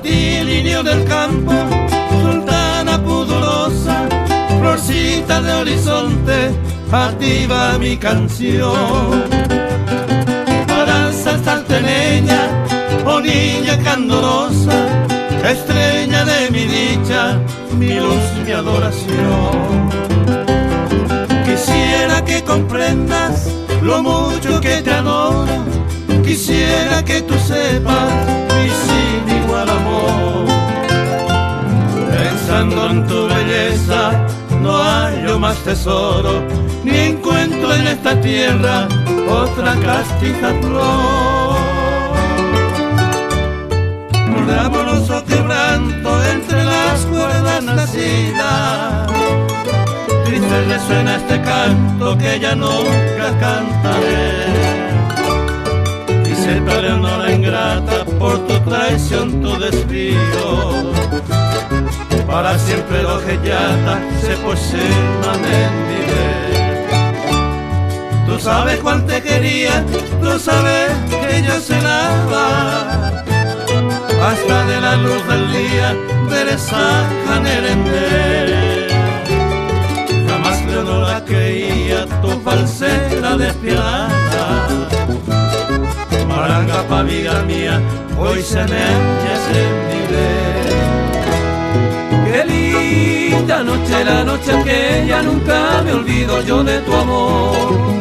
Patinio del campo, sultana pudorosa, florcita de horizonte, a ti va mi canción. Aranza salteña, oh niña candorosa, estrella de mi dicha, mi luz, mi adoración. Quisiera que comprendas lo mucho que te adoro, quisiera que tú sepas mi sin igual amor. Pensando en tu belleza no hallo más tesoro, ni encuentro en esta tierra otra castiza flor. De amoroso quebranto entre las cuerdas nacidas, triste resuena este canto que ya nunca cantaré. Y separé a la ingrata por tu traición, tu desvío. Para siempre lo que yata se posema mendiré. Tú sabes cuánto te quería, tú sabes que yo cenaba hasta de la luz del día de esa canerende. Jamás yo no la creía, tu falsedad despiadada. Maranga pa' vida mía, hoy se me hace en Qué linda noche, la noche aquella, nunca me olvido yo de tu amor.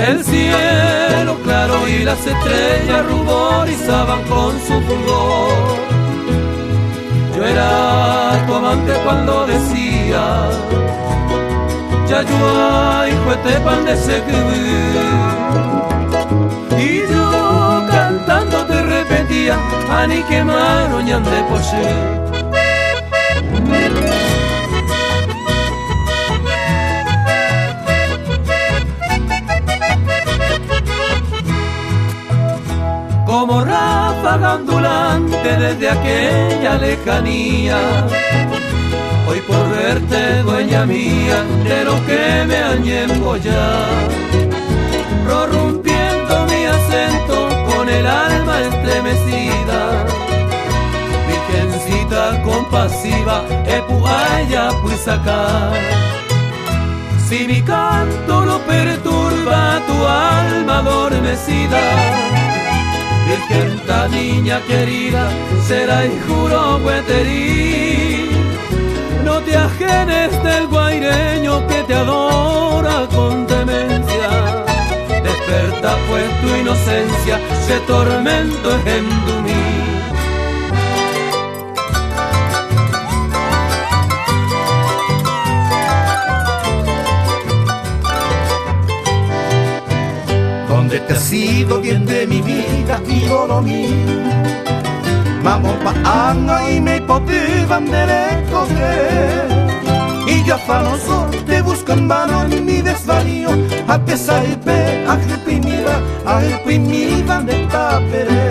El cielo claro y las estrellas ruborizaban con su fulgor. Yo era tu amante cuando decía Yayua y juete pan de y yo cantando te repetía Ani que maroñan de poche. Como ráfaga ondulante desde aquella lejanía, hoy por verte dueña mía de lo que me añejo ya, prorrumpiendo mi acento con el alma estremecida. Virgencita compasiva, epuaya pues sacar. Si mi canto no perturba tu alma adormecida, Virgen, ta niña querida, será y juro hueterí. No te ajenes del guaireño que te adora con demencia. Desperta pues tu inocencia, se tormento en mí. ¿Dónde te has ido bien de mi vida y lo mío? Vamos pa' Anga y me hipotecan de recoger. Y yo afanoso te busco en vano en mi desvarío. A pesar de reprimida de tapere.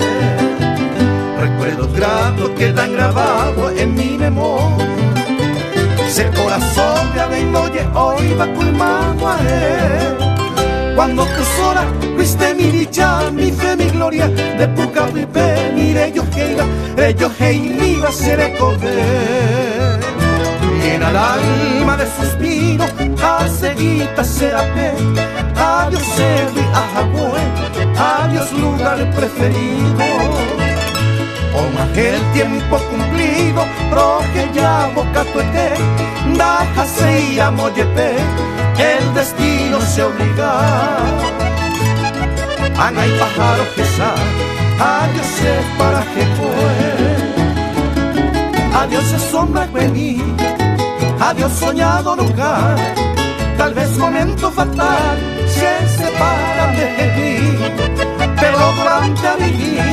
Recuerdos gratos quedan grabados en mi memoria. Ese corazón ya vengo hoy va culmando a él. Cuando tus horas fuiste mi dicha, mi fe, mi gloria, de puca pipe, mire yo hei mi va a ser coger. Llena el alma de suspiro, a seguita será pe, adiós Servi, a Hawái, adiós lugar preferido. Con aquel tiempo cumplido, roje ya boca tuete, daja se llamo yepe. El destino se obliga. Ana y pájaro que sale, adiós es para que fue. Adiós es sombra que venir, adiós soñado lugar. Tal vez momento fatal se separa de mí, pero durante a vivir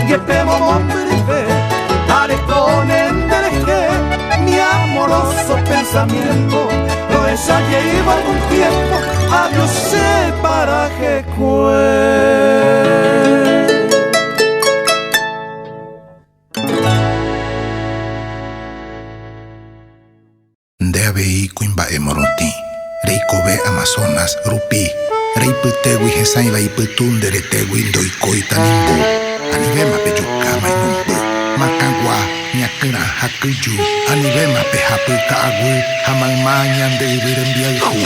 y el pemo hombre fe, haré con endereje mi amoroso pensamiento. Esa lleva algún tiempo, adiós sé para qué De abei kuimba emoroti, reiko be Amazonas rupi, reiputegui hesain la iputundere tegui doikoi tanimbo, anivema pejukama inumbu. Makagua nyakena hakuju anibema pehapu kaagui hamangmanyan de iberembiaihu.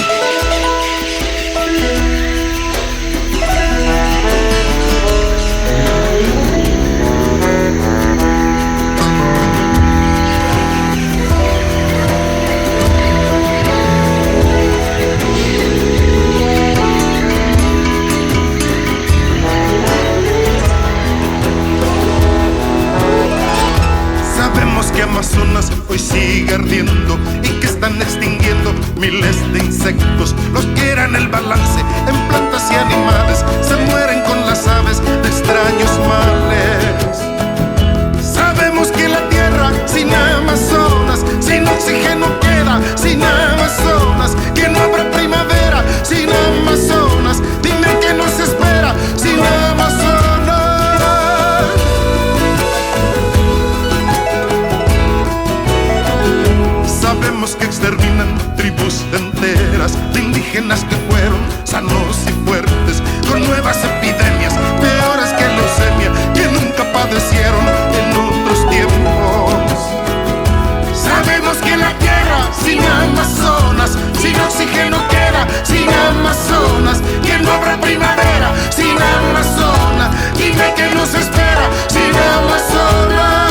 Amazonas hoy sigue ardiendo y que están extinguiendo miles de insectos. Los que eran el balance en plantas y animales se mueren con las aves de extraños males. Sabemos que la tierra sin Amazonas, sin oxígeno queda, sin Amazonas, que no habrá primavera sin Amazonas. Dime qué nos espera sin Amazonas. Sabemos que exterminan tribus enteras de indígenas que fueron sanos y fuertes, con nuevas epidemias peores que leucemia, que nunca padecieron en otros tiempos. Sabemos que la tierra sin Amazonas, sin oxígeno queda, sin Amazonas, que no habrá primavera sin Amazonas. Dime qué nos espera sin Amazonas.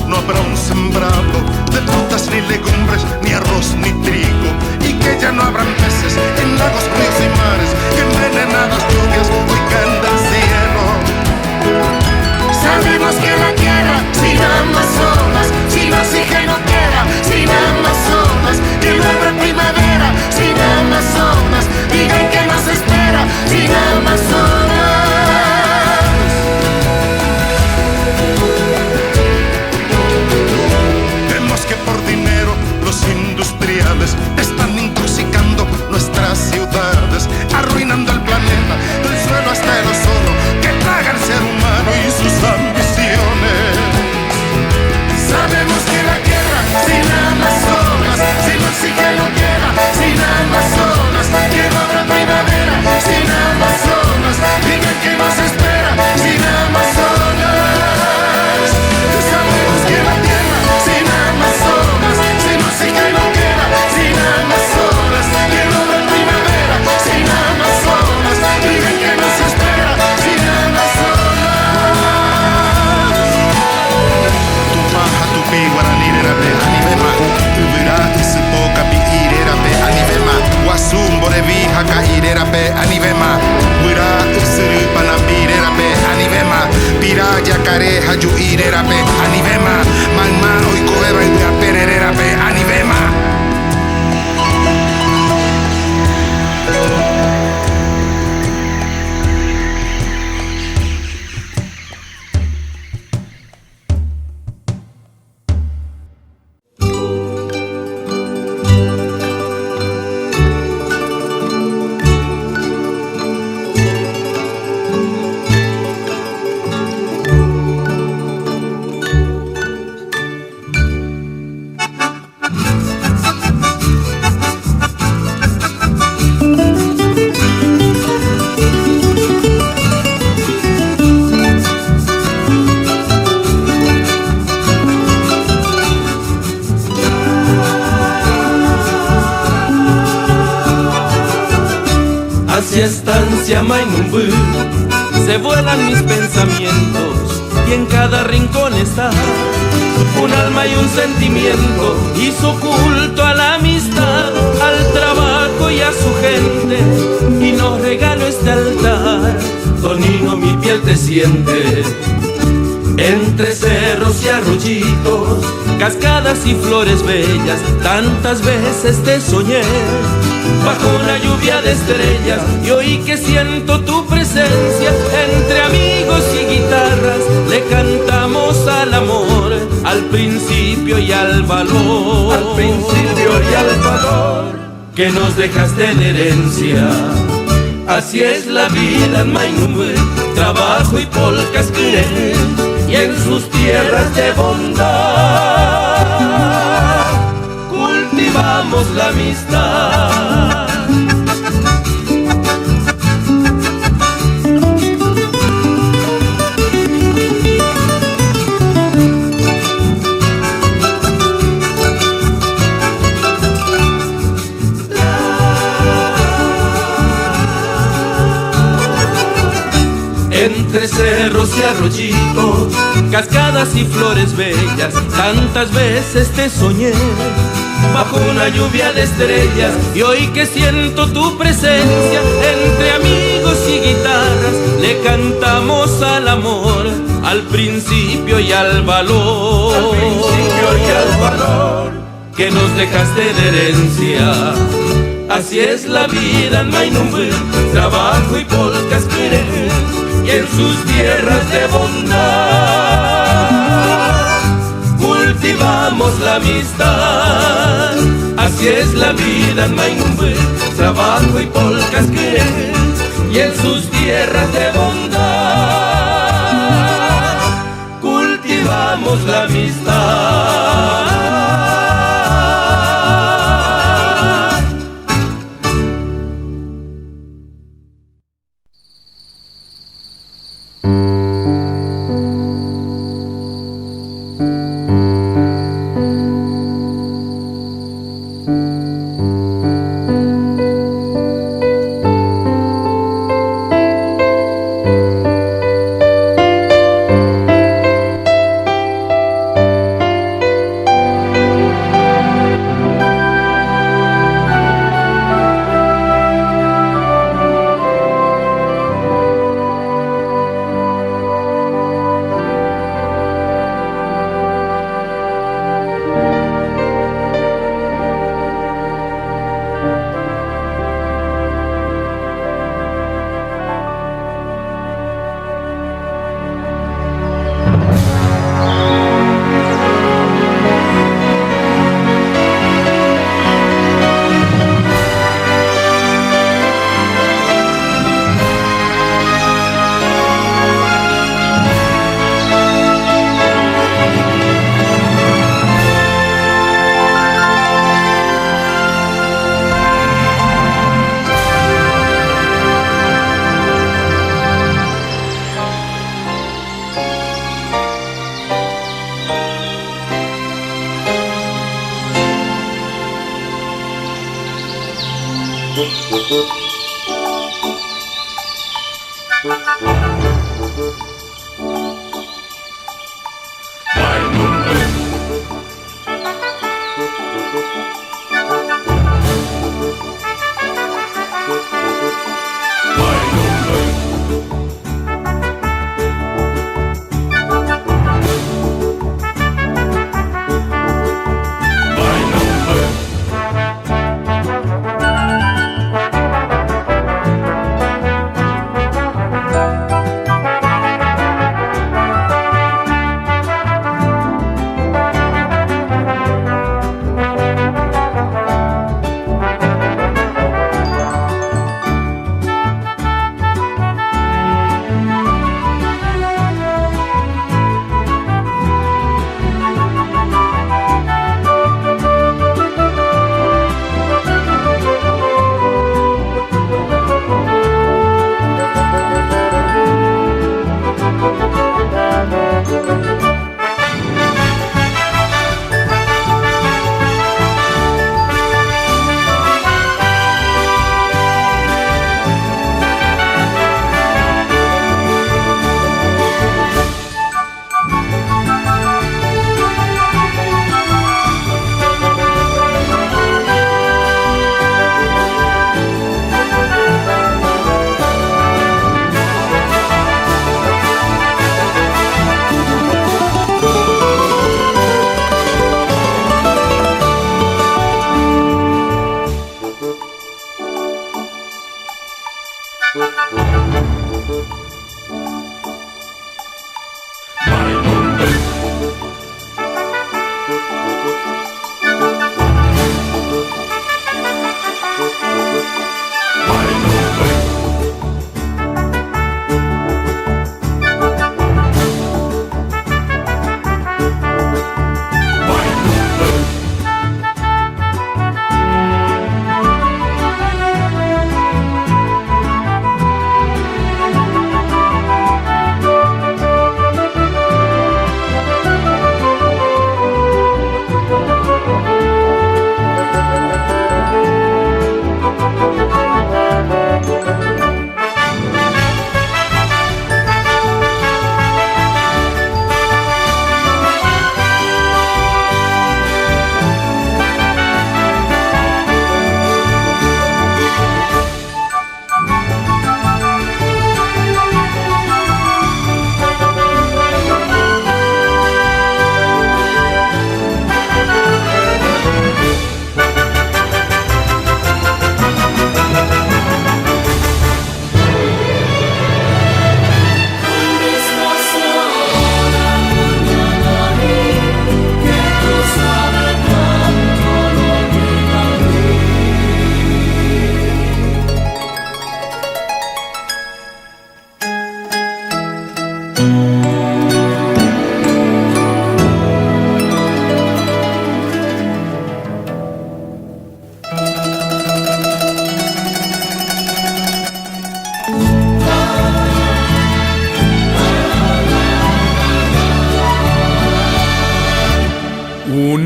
No habrá un sembrado de frutas ni legumbres, ni arroz ni trigo, y que ya no habrán peces en lagos, ríos y mares, que envenenadas lluvias hoy caen del cielo. Sabemos que la tierra sin Amazonas, sin oxígeno queda, sin Amazonas, que no habrá primavera sin Amazonas. Digan que nos espera sin Amazonas. Los industriales están intoxicando nuestras ciudades, arruinando el planeta, del suelo hasta el ozono, que traga al ser humano y sus ambiciones. Sabemos que la tierra sin Amazonas, sin oxígeno queda, sin Amazonas, que no habrá primavera sin Amazonas. Digan que nos espera sin Amazonas. Sabemos que la tierra sin Amazonas, sin oxígeno queda, sin Amazonas, que no habrá primavera sin Amazonas. Digan que nos espera sin Amazonas. Tu paja, tu pi, guaranirera pe anivema, ubira isipoca pi irera pe anivema, wasum borevija ka irera pe anivema, uira isiripa na pirera pe anivema, piraya careja yu irera pe anivema, magma hoy coeba y pererera pe anivema. Hacia estancia Mainumbu se vuelan mis pensamientos, y en cada rincón está un alma y un sentimiento, y su culto a la amistad, al trabajo y a su gente, y nos regalo este altar. Tonino, mi piel te siente entre cerros y arroyitos, cascadas y flores bellas. Tantas veces te soñé bajo una lluvia de estrellas, y hoy que siento tu presencia entre amigos y guitarras, le cantamos al amor, al principio y al valor, al principio y al valor que nos dejaste en herencia. Así es la vida en Mainumbu, trabajo y polcas creen, y en sus tierras de bondad cultivamos la amistad. Entre cerros y arroyitos, cascadas y flores bellas, tantas veces te soñé bajo una lluvia de estrellas. Y hoy que siento tu presencia, entre amigos y guitarras, le cantamos al amor, al principio y al valor. Al principio y al valor que nos dejaste de herencia. Así es la vida en Mainumbe, trabajo y polcas querer, y en sus tierras de bondad cultivamos la amistad. Así es la vida en Mainumbe, trabajo y polcas querer, y en sus tierras de bondad cultivamos la amistad.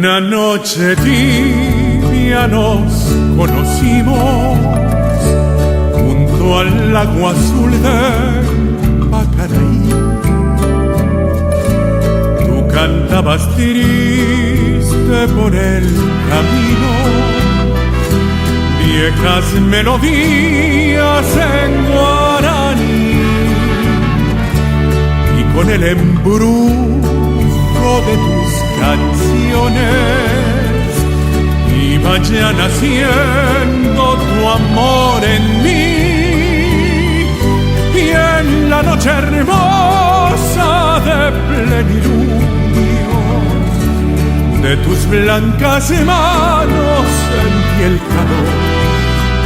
Una noche tibia nos conocimos junto al lago azul de Pacaraí. Tú cantabas triste por el camino viejas melodías en guaraní, y con el embrujo de tus canciones iba ya naciendo tu amor en mí. Y en la noche hermosa de plenilunio de tus blancas manos sentí el calor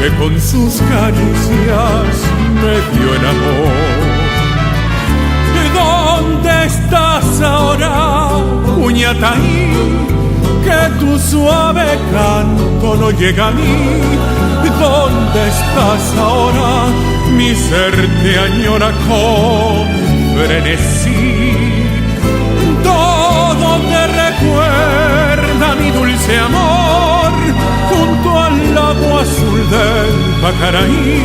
que con sus caricias me dio el amor. ¿Dónde estás ahora, Uñataí? Que tu suave canto no llega a mí. ¿Dónde estás ahora? Mi ser te añora con frenesí. Todo te recuerda mi dulce amor junto al lago azul del Pacaraí.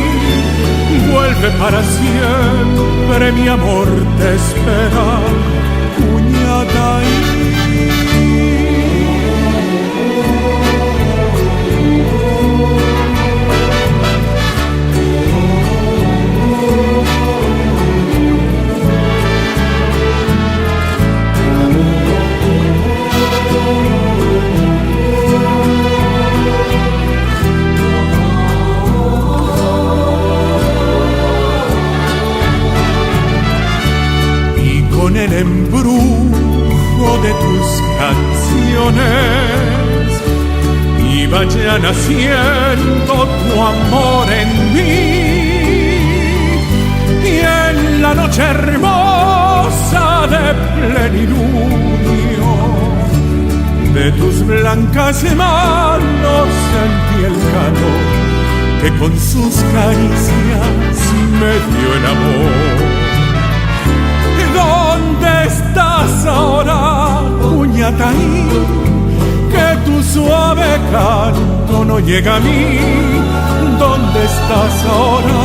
Vuelve para siempre, mi amor te espera, Uñataí. Con el embrujo de tus canciones iba ya naciendo tu amor en mí. Y en la noche hermosa de plenilunio de tus blancas manos sentí el calor que con sus caricias me dio el amor. ¿Dónde estás ahora, Uñataí? Que tu suave canto no llega a mí. ¿Dónde estás ahora?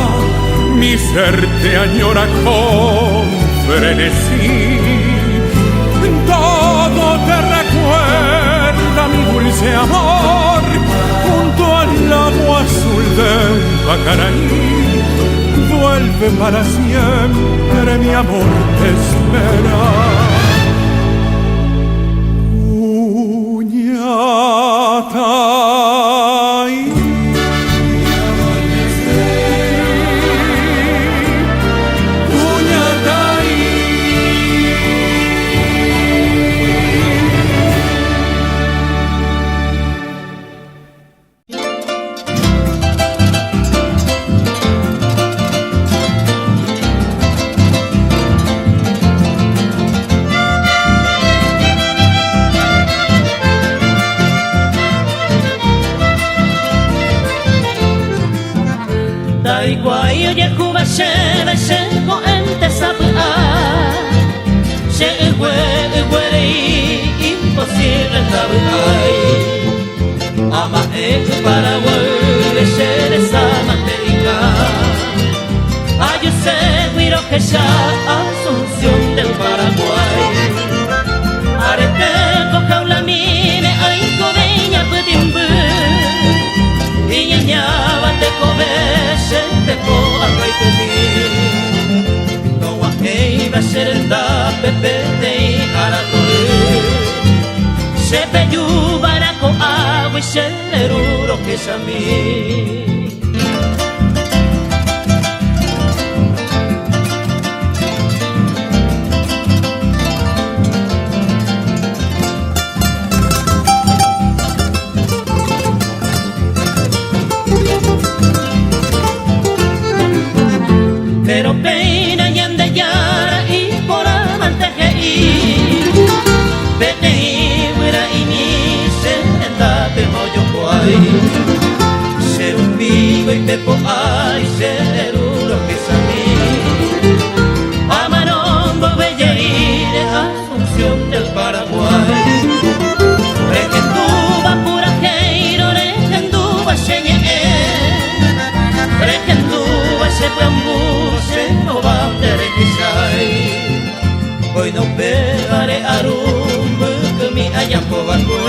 Mi ser te añora con frenesí. Todo te recuerda mi dulce amor junto al lago azul del Pacaraí. Vuelve para siempre, mi amor te espera, Uñataí. Guayo y Cuba se con ente sapua se huele imposible saber ama para volver ser esa América yo seguro que ya Asunción del Paraguay arete coca la mine ay cobeña putimbu y ñañaba te cobeche te coa y no a va a ser el da pepe de aratore se peyu baraco agua y se leruro que es a mí. Pero peina y ande yara y por amante que vete y fuera y ni se enda de moyo guay ser un pico y pepo ay ser uno que es a mí Amarongo bella y de Asunción del Paraguay are arum que mi ayam cobarde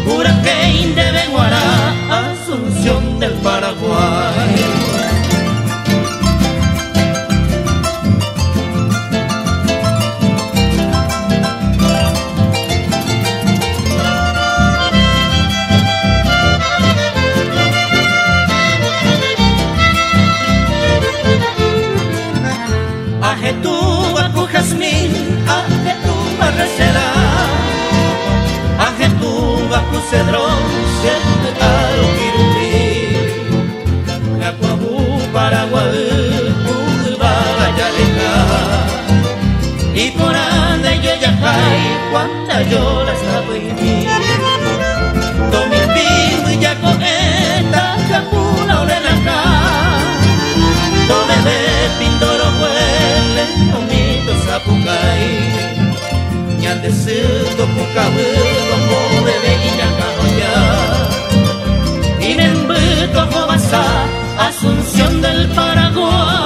Huracán de Benguara, Asunción del Paraguay. Ajetuba ku Jasmine, ajetuba resera, ajetuba ku Cedrón, siete aro kirumbi, ngakuabu Paraguay, Urbagayaleca, y por ande yo ya caí, cuando yo la estaba en mí. Domingos y ya coeta, capula orenaca, donde pindoro huele, omito sapucay, ñande sildo pucabu, como bebé y ñacajoya, y nembito jobasa, Asunción del Paraguay.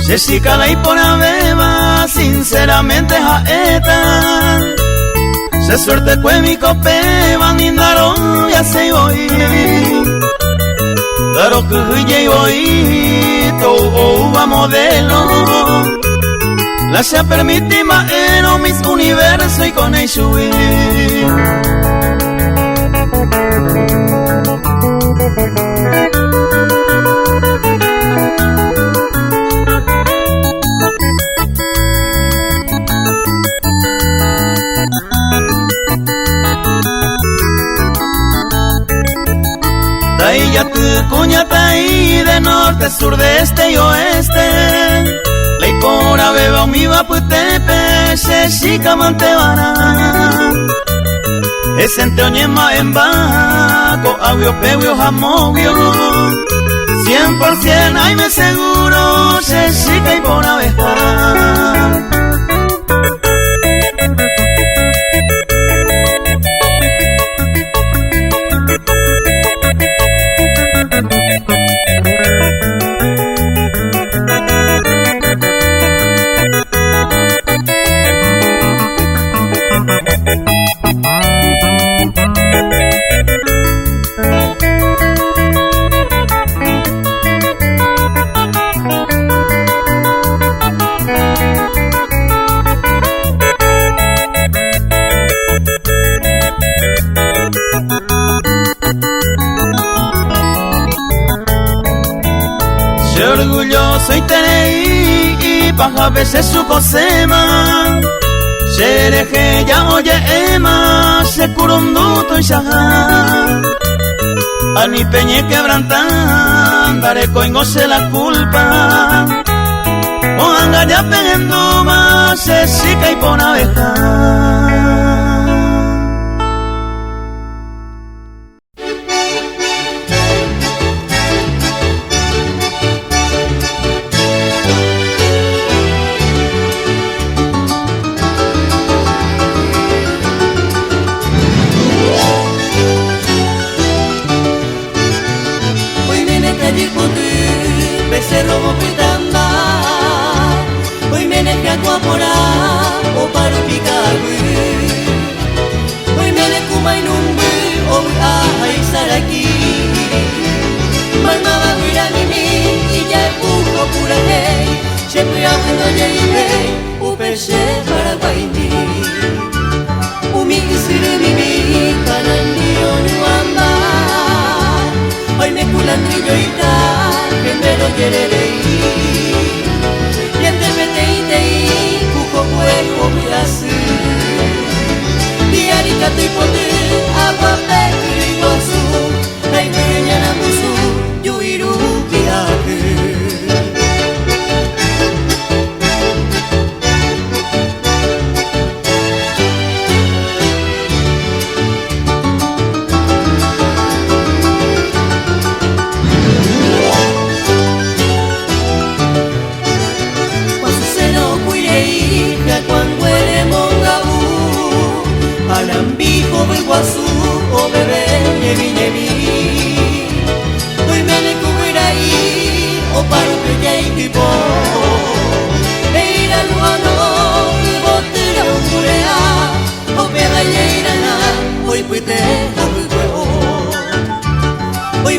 Jessica la ipona beba, sinceramente jaeta. Se suerte que mi copeba, nindaron ya se voy. Claro que huye voy, todo va modelo. La se permite maero mis universo y con el ya tu cuñata ahí de norte, sur, de este y oeste. Ley por abeba mi vaputepe, Jessica mantebana. Es entre oñema en baco, agüio, peguio, jamoguio. 100% ay me seguro, Jessica y por abeja. Orgulloso y tenéis, paja veces su cosema. Xereje ya oye ema, se curunduto y shaha. A mi peñe quebrantan, daré coingoce la culpa. O anga ya pegando más, se sica y pon abeja. Hoy me neje a Guapora o para Picabu. Hoy me ne kuma inumbu o a estar aquí. Mamá mira mimi y ya empujo pura hey. Se fue a cuando llegué u perse Paraguay ni. Umi isiru mimi kanandio nuamba. Hoy me culandrillo y tal primero quereré. Diarika tu pote apa pekri gosu ai benya na musu yuiru biake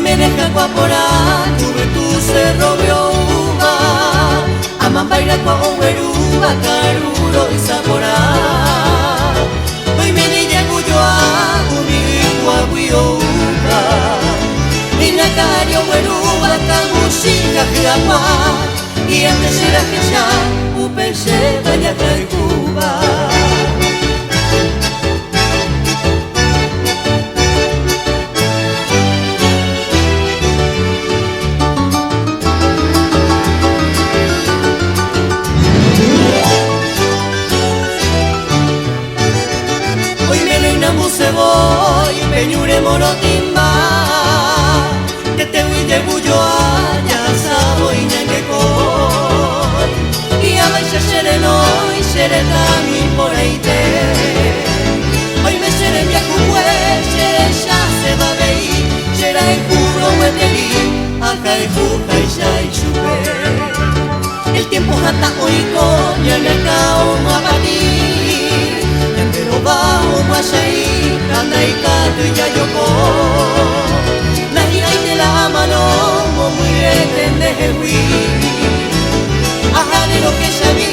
meneja kuapora tu cerro biouba amambaira kwa oweruba karuro isapora hoy menilla guyoa umigua guiouba inakario weruba kamushika hiapa y antes era que ya upese vaya traikuba. Se voy, peñure morotimba, que te huille buyoa, ya sabo y ñanquecoy, y a baixa sereno y seretami por ahí te. Hoy me seré mi acumue, seré ya se va a ver, será el juro hueteri, acá el juja y ya y chupe. El tiempo jata oico, ya me acabo a batir, ya me lo bajo más ahí. Kandaikatu ya yoko Nahi aite la mano Momuirete nehewi Ahanero que shabi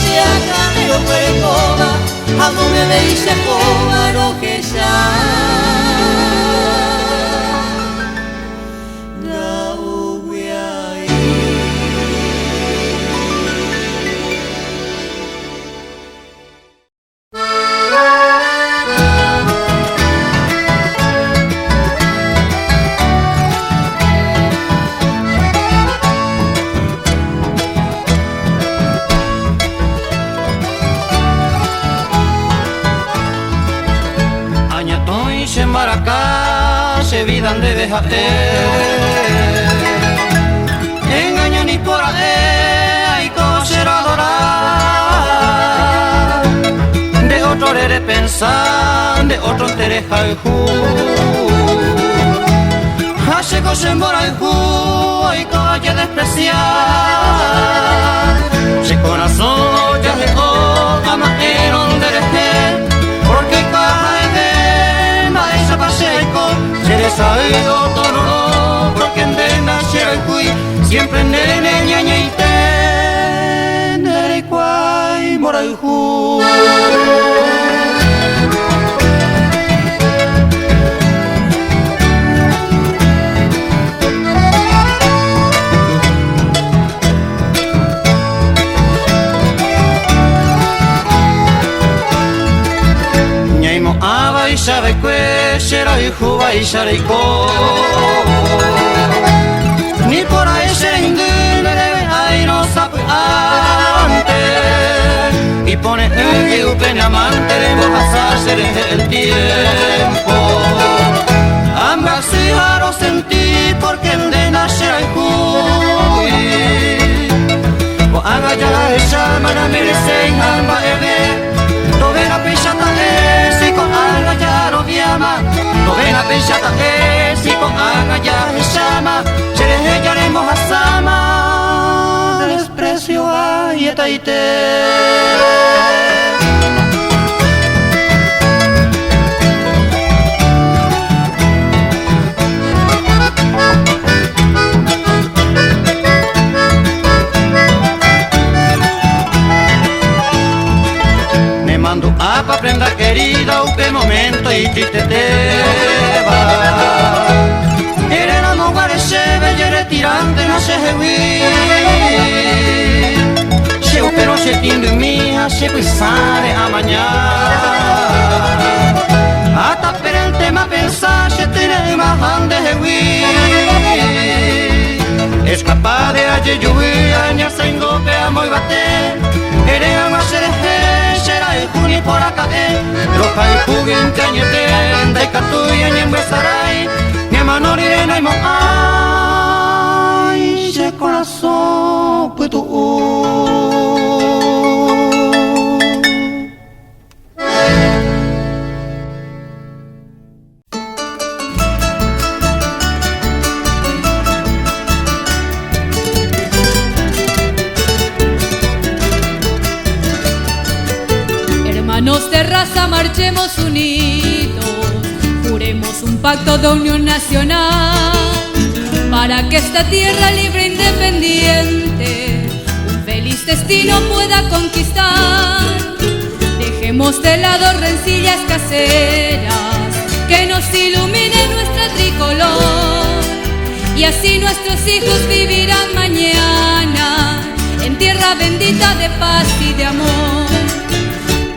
Se akanero puekoba Hago me veise koba Lo que ya Se vidan de dejarte engaña ni por ahí hay coser adorar de otro eres pensar de otro te el ju hace coser por el ju y coye despreciar si corazón ya de ama en donde eres porque cae de maíz paseco seré sabido todo porque en de nacer el cui siempre nene ñaña y te nere cuay mora el ju Aba y sabe que será hijo va y será ni por ahí se indulere ahí no sabe antes y pone el que upene amante debemos hacer el tiempo ambas hijos sentir porque en de nacer el cuy o haga ya la esa mana merecen ambas dove la pensata si con alga ya no llama dove la pensata si con alga ya llama se les hallaremos a sama desprecio ay etaite apa prenda querida upe momento y triste te va era no guarese bellere tirante no se hewi se pero se tiende mía se pisare a mañana hasta per el tema pensar se tiene más grande hewi es capaz de ayer lluvia años tengo que amo y bater era más será el juni por acá roja y juguen que añeten de catuya ni en besaray ni mano ni de naimo ay ese corazón pues tú Hermanos de raza, marchemos unidos, juremos un pacto de unión nacional. para que esta tierra libre e independiente un feliz destino pueda conquistar. Dejemos de lado rencillas caseras, que nos ilumine nuestra tricolor, y así nuestros hijos vivirán mañana en tierra bendita de paz y de amor.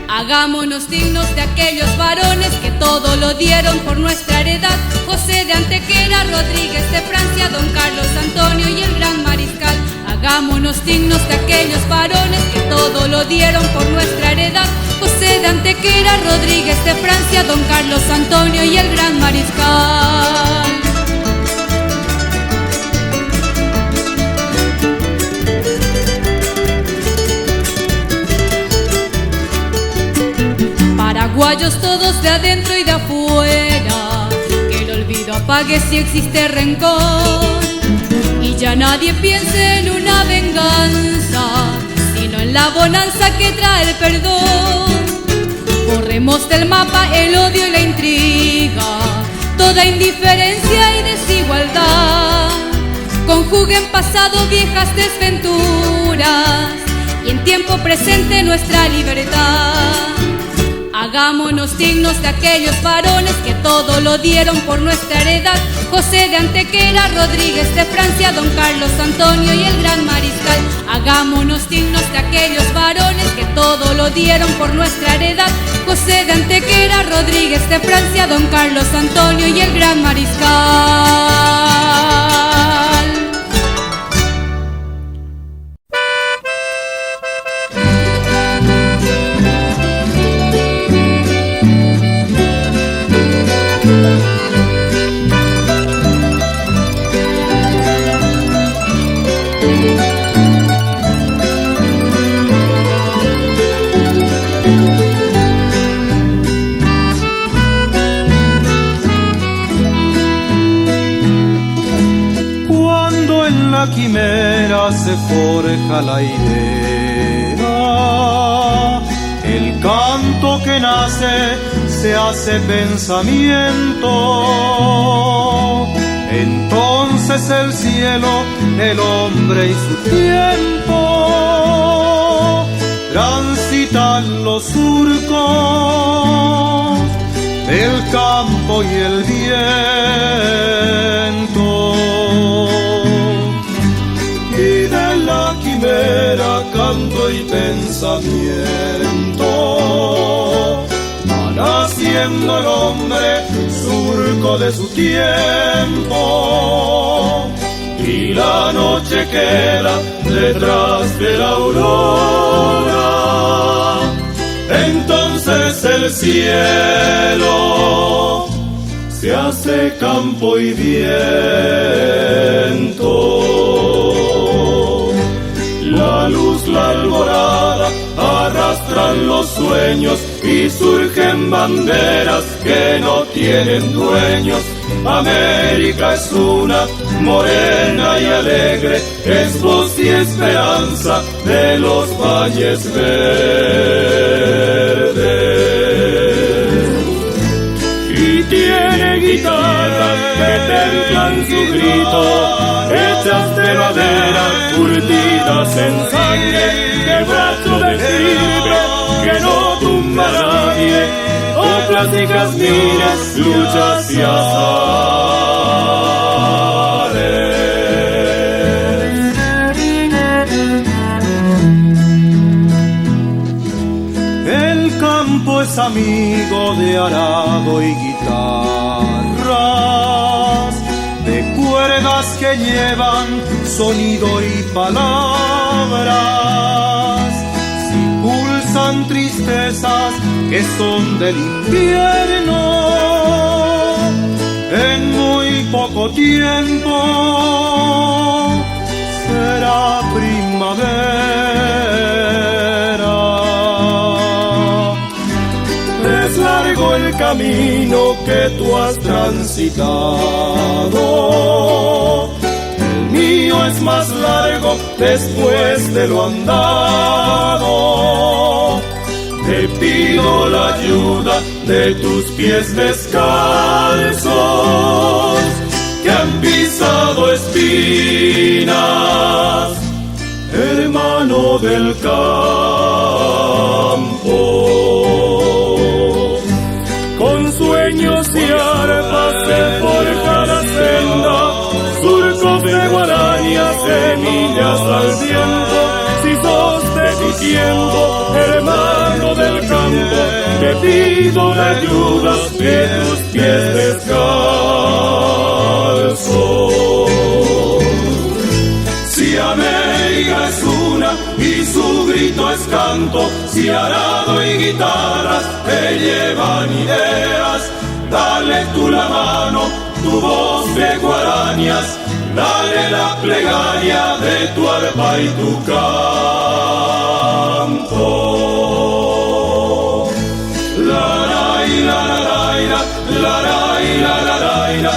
Hagámonos dignos de aquellos varones que todo lo dieron por nuestra heredad: José de Antequera, Rodríguez de Francia, don Carlos Antonio y el gran mariscal. Hagámonos dignos de aquellos varones que todo lo dieron por nuestra heredad: José de Antequera, Rodríguez de Francia, don Carlos Antonio y el gran mariscal. Paraguayos todos de adentro y de afuera, que el olvido apague si existe rencor, y ya nadie piense en una venganza, sino en la bonanza que trae el perdón. Borremos del mapa el odio y la intriga, toda indiferencia y desigualdad. Conjuguen pasado viejas desventuras y en tiempo presente nuestra libertad. Hagámonos dignos de aquellos varones que todo lo dieron por nuestra heredad: José de Antequera, Rodríguez de Francia, don Carlos Antonio y el gran mariscal. Hagámonos dignos de aquellos varones que todo lo dieron por nuestra heredad: José de Antequera, Rodríguez de Francia, don Carlos Antonio y el gran mariscal. La quimera se forja la idea, el canto que nace se hace pensamiento. Entonces el cielo, el hombre y su tiempo transitan los surcos del campo y el viento. Canto y pensamiento, van haciendo el hombre surco de su tiempo, y la noche queda detrás de la aurora. Entonces el cielo se hace campo y viento. La luz, la alborada, arrastran los sueños y surgen banderas que no tienen dueños. América es una, morena y alegre, es voz y esperanza de los valles verdes. Y tiene guitarras que templan su grito, hechas de madera, curtidas en sangre, de brazo de fibra que no tumba a nadie, coplas y jazmines, luchas y azares. El campo es amigo de arado y guitarras, de cuerdas que llevan sonido y palabras. Si pulsan tristezas que son del invierno, en muy poco tiempo será primavera. Es largo el camino que tú has transitado, el mío es más largo después de lo andado. Te pido la ayuda de tus pies descalzos, que han pisado espíritus hermano del campo. Con sueños y arpas se forja la senda, surcos de guaraña, semillas al viento. Si sos de tu tiempo, hermano del campo, te pido la ayuda de tus pies descalzos. Si América es una y su grito es canto, si arado y guitarras te llevan ideas, dale tú la mano, tu voz de guarañas, dale la plegaria de tu arpa y tu canto. La la la la la la la la la la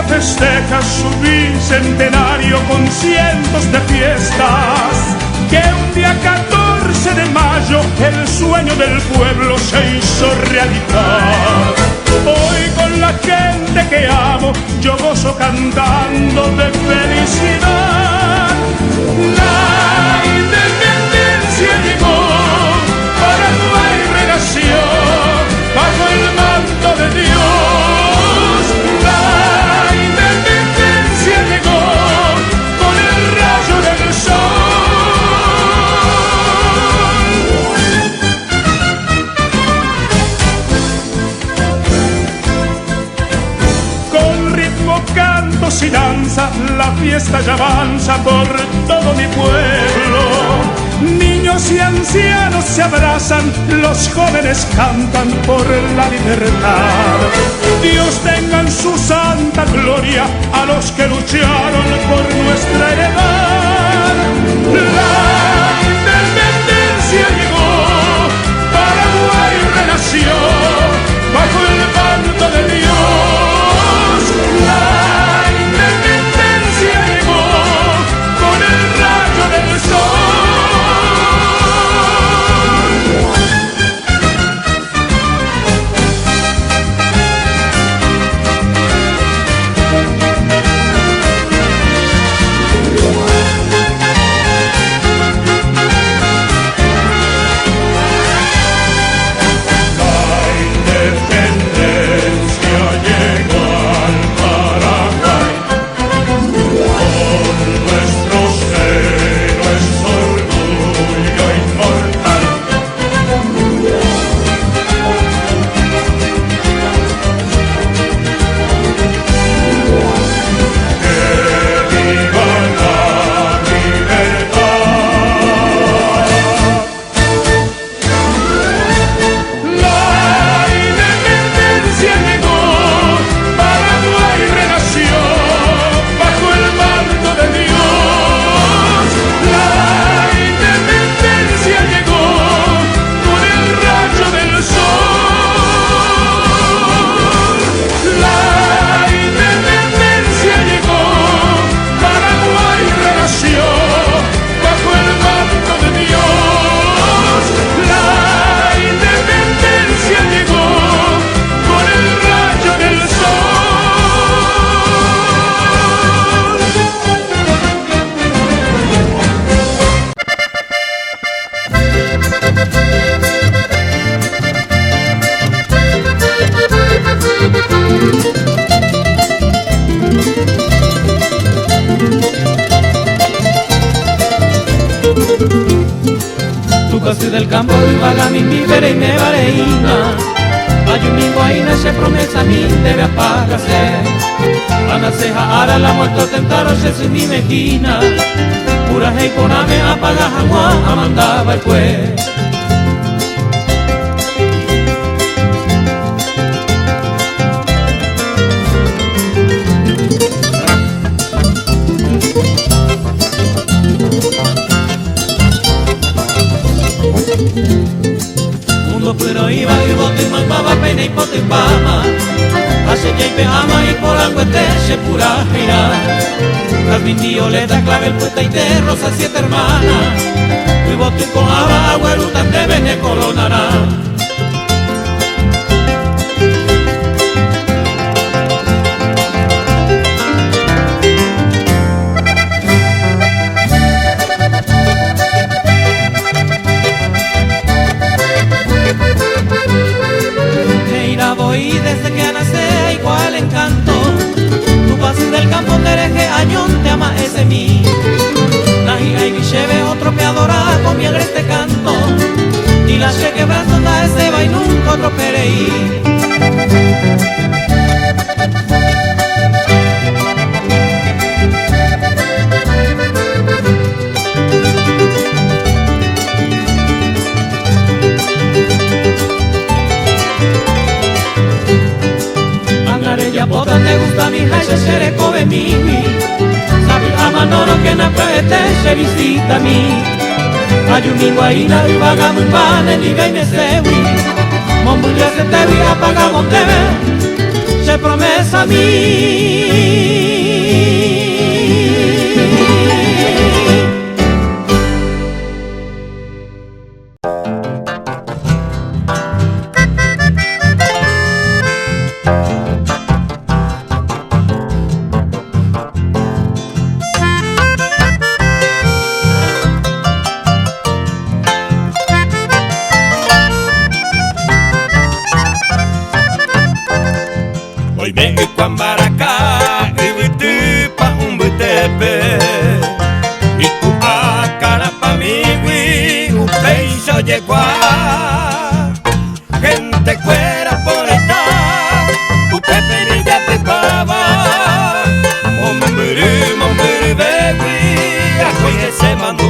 festeja su bicentenario con cientos de fiestas, que un día 14 de mayo el sueño del pueblo se hizo realidad. Hoy con la gente que amo yo gozo cantando de felicidad. La independencia llegó, Paraguay renació bajo el manto de Dios. La independencia llegó con el rayo del sol. Con ritmo, cantos y danza, la fiesta ya avanza por todo mi pueblo. Niños y ancianos se abrazan, los jóvenes cantan por la libertad. Dios tenga en su santa gloria a los que lucharon por nuestra heredad. La independencia llegó, Paraguay renació bajo el manto de Dios. La independencia llegó con el rayo del sol. Casi del campo y vaga mi vivere y me vareina. Ayuningo aina se promesa mi debe apagarse. Ana ceja ara la muerto tentaro se sin mi mequina. Pura hey poname apaga jangua amandaba el pues. no iba y bote y mamaba peina y pote pama. Hace que pe ama y por algo se pura gira. Calvin violeta, clavel, puesta y te rosa, 7 hermanas. Y bote con aba, agüero, tan de vene coronará. Y desde que nací igual encanto. Tu paso del campo de hereje añón te ama ese mí. Nahi ay bicheve otro que adora con mi agreste canto. Y la che que brazo da ese va y nunca otro pereí. Potan te gusta mi hija, se come mi. Sabe a manoro que na praete se visita mi. Ayuningo ahí na vaga muy pane ni gaine sewi. Mombuya se te vi apaga monteve. Se promesa a mí. Gente fuera por estar, usted venía de pava. Mombiri, baby, akoy ese mando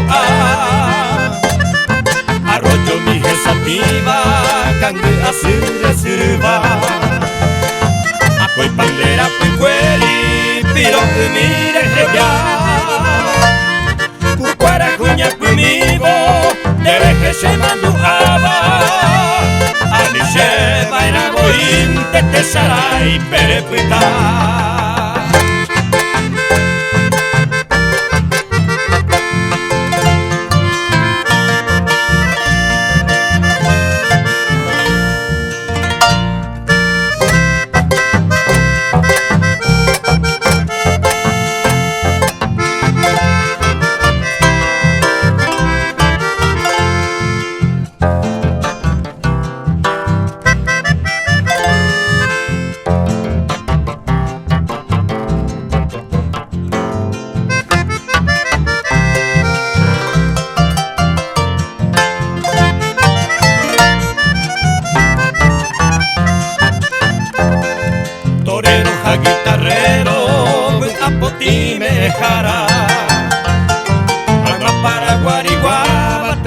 arroyo mi sativa, cangue asirva. Akoy pandera, akoy cueli, piro que mire ya. Cucuara cuña conmigo, dereje se mando Alice vaina goin te sarai perepuita.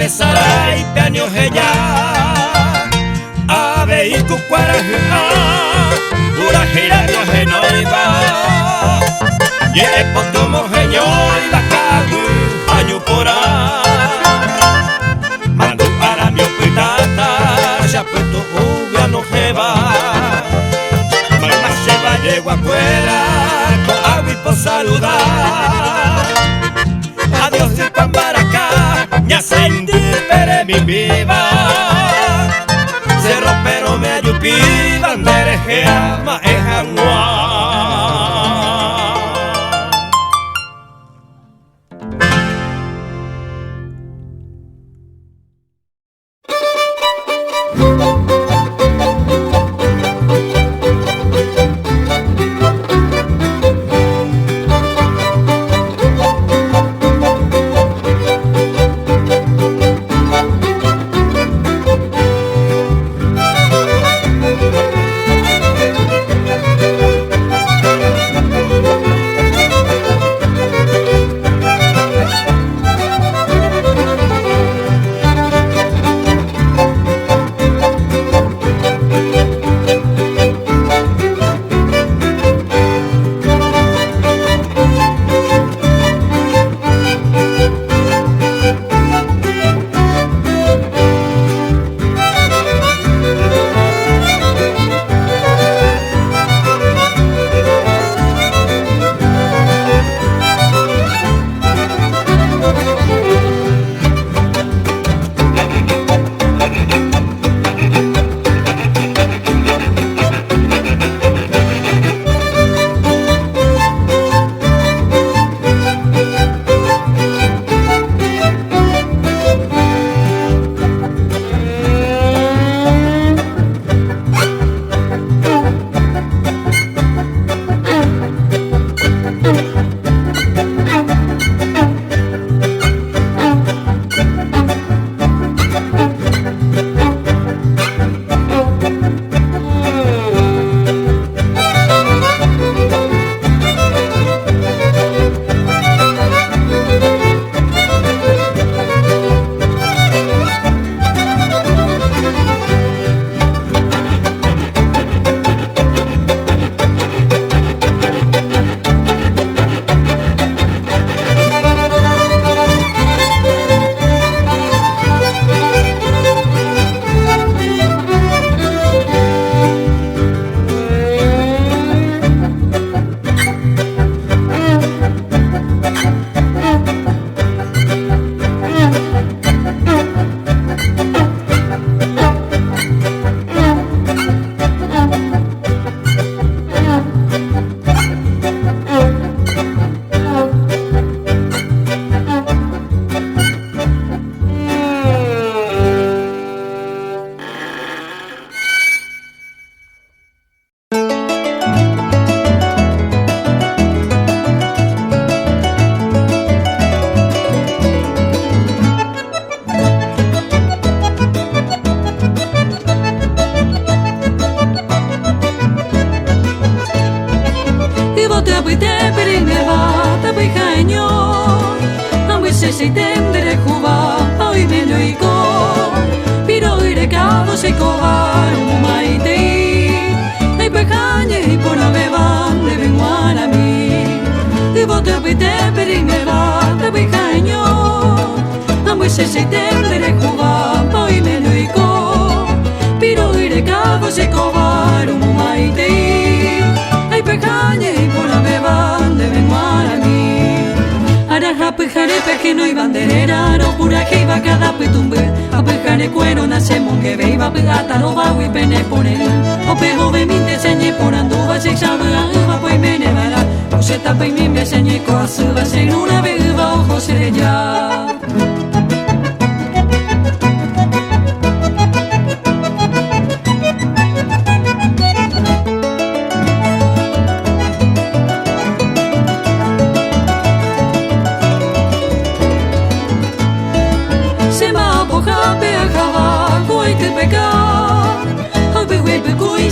Sarai peño heya ave y cucuara pura gira no genoiva ye potomo genoi cagu año pora mando para mi opitata ya puesto uga no jeva mamá se va llego afuera con agua y por saludar adiós y pan para acá ya sendi pere mi viva cerro pero me ayupi bandere que ama ejanua. se tendere juba hoy me lo ico piro ire cabo se cobar un maite ay pecañe y por abeban de venguan a mí y bote pite perime va de pecaño amo se tendere juba hoy me lo ico piro ire cabo se cobar un maite ay pecañe y por abeban de venguan a mí Araja pejarepe que no iban derera no pura que iba cada petumbe a pejare cuero nace monge ve iba pegata no va y pene pone o pego ve mi te señe por anduva se sabe va pues me nevara o se tapa y me señe coasu va ser una vez va ojo seré ya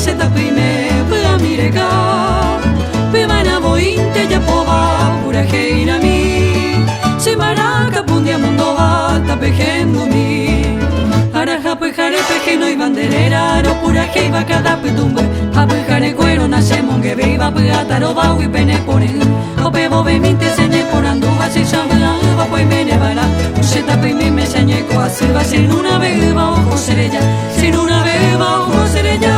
se tapime pega mirega pemana vointe ya pova pura heira mi se maraca pundia mundo va tapejendo mi araja pejare peje no iban derera no pura heiva cada petumbe a pejare cuero nace monge beiva pegata no va y pene pone o pebo ve minte señe por anduva se llama va pues me nevara se tapime me señe coa se va sin una beba ojo seré ya sin una beba ojo seré ya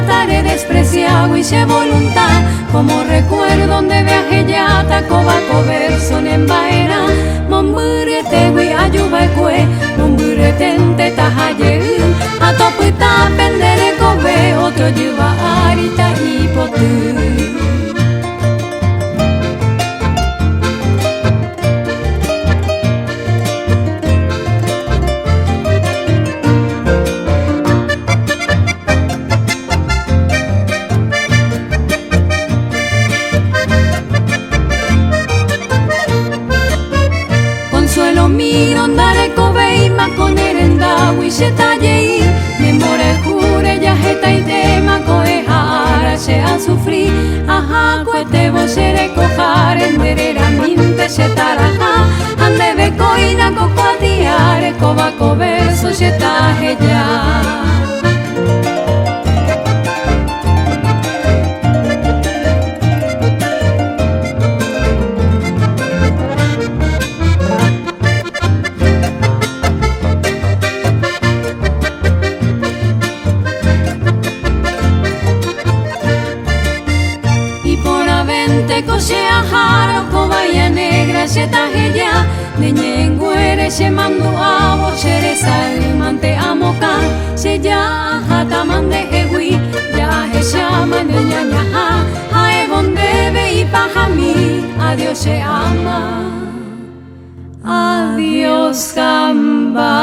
Taré despreciado y se voluntad como recuerdo donde viaje ya tacobaco verso en baera mombure te voy a ayubaque mombure tente tajaye a topuita pendere cobe otro lleva arita y potu se talle me more jure ya jeta y tema coejara se a sufrir ajá cuete vos seré cojar enderera minte se taraja ande ve coina cocoatiare cobaco verso se taje ya se taje ya de ñenguere se mando a vos eres almante amoca se ya jata mande ewi ya he llama de ñañaja a donde ve y paja mi adiós se ama adiós gamba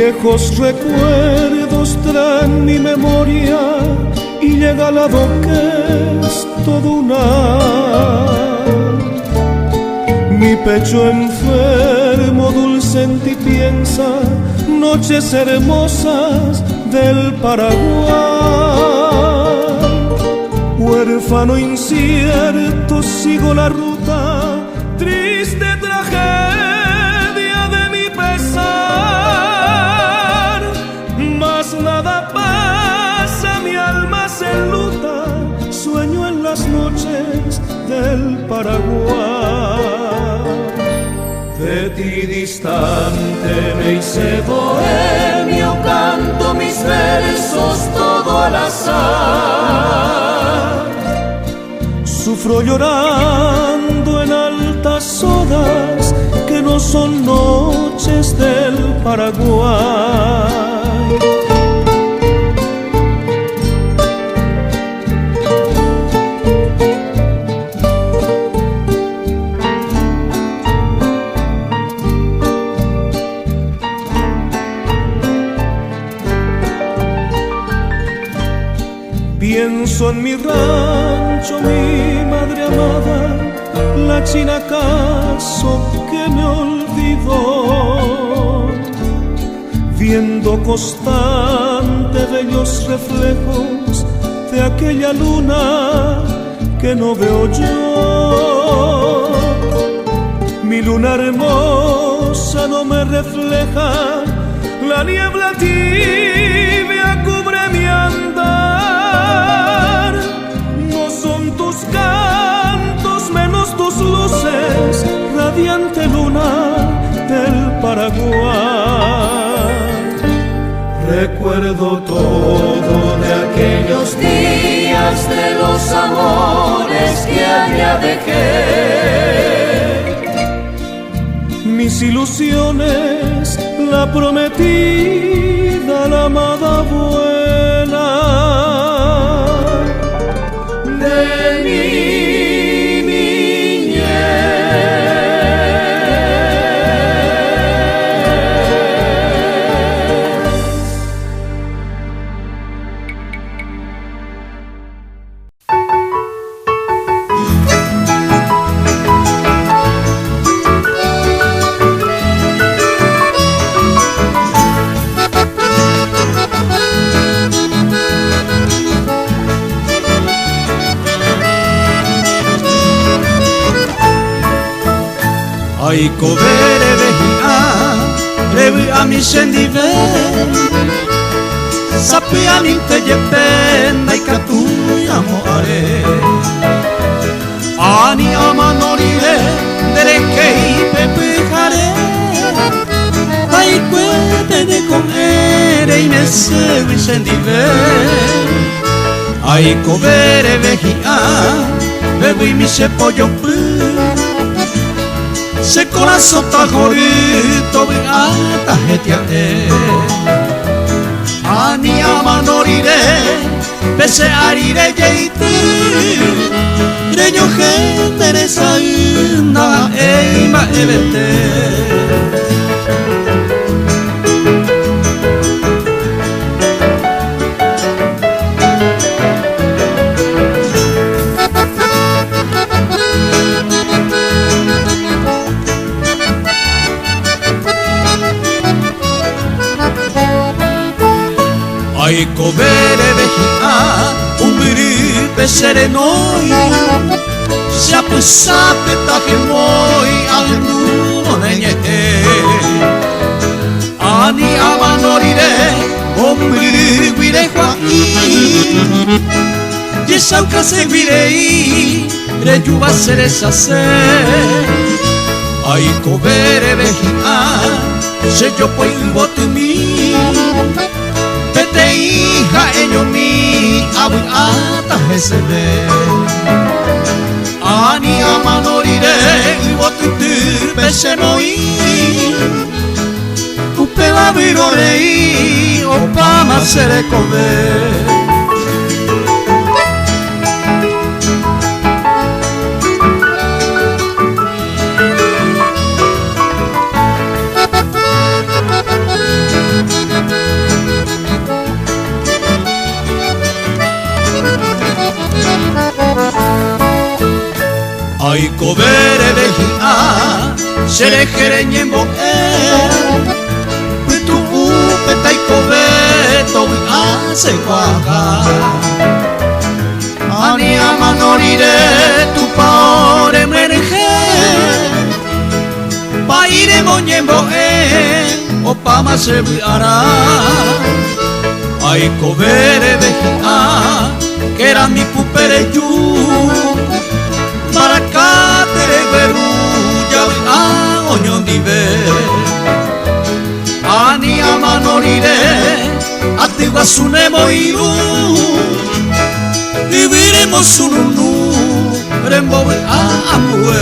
Viejos recuerdos traen mi memoria y llega al lado que es todo una. Mi pecho enfermo, dulce en ti piensa, noches hermosas del Paraguay. Huérfano incierto sigo la ruta, triste tragedia de mi pesar. Mas nada pasa, mi alma se enluta, sueño en las noches del Paraguay. ti distante me hice bohemio, canto mis versos todo al azar. Sufro llorando en altas horas que no son noches del Paraguay. Pienso en mi rancho, mi madre amada, la china acaso que me olvidó, viendo constante bellos reflejos de aquella luna que no veo yo. Mi luna hermosa no me refleja, la niebla tibia cubre mi andar. No son tus cantos menos tus luces, radiante luna del Paraguay. Recuerdo todo de aquellos días, de los amores que allá dejé. Mis ilusiones, la prometida, la amada buena de mi Ai kovere vehia, levi ami sendive, sapi ani te jependa ikatu amoare. Ani amanorire, derekei pepejare, ai kuete de comere inesevi sendive. Ai kovere vehia, levi mi se pollo se corazón ta jorito beata hetiate. Ani amanorire, pese arire yeite, reño gente nesaina eima evete. Ai kovere vehia, umiri peserenoi, sape tahemoi ahenu moneñete. Ani amanorire, umiri guirejuai, yesauka se guirei, reyuva serezase. Ai kovere vehia, se yo puedo tumi. Pete hija ello mi abu ata hesebe. Ani amanorire ibotutu besenoi. Upela virorei opama serekove. Ai kovere vehia, sere jereñembo Pitu upetai koveto ase guaga. Ani amanorire tu paore merge, paire moñembo opama se ara. Ai kovere vehia, que era mi pupere yu. Para catere veruya a oño di vive. Ani amanorire atiwasunemo iru viviremos ununu rembo amue.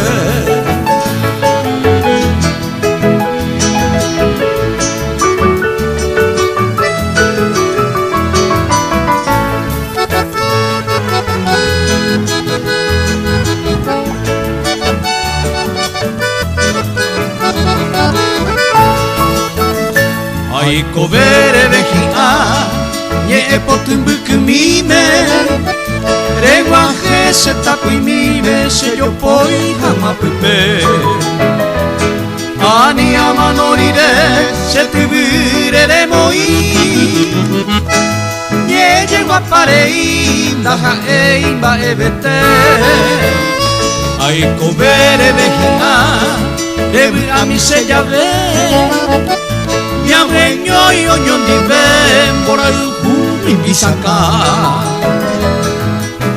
Ai kovere vehia ye potumbuku mime reguaje se tapu mime se yo poi hamapupe ani amanorire se tibure moi ye llegua parei daja eimba ebete ai kovere vehia debi ami se llave Yameño y oñón de bembora y pumi bisaka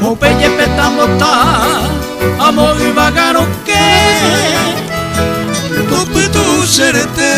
Opeye petamota amor y vagaro que Tope tu serete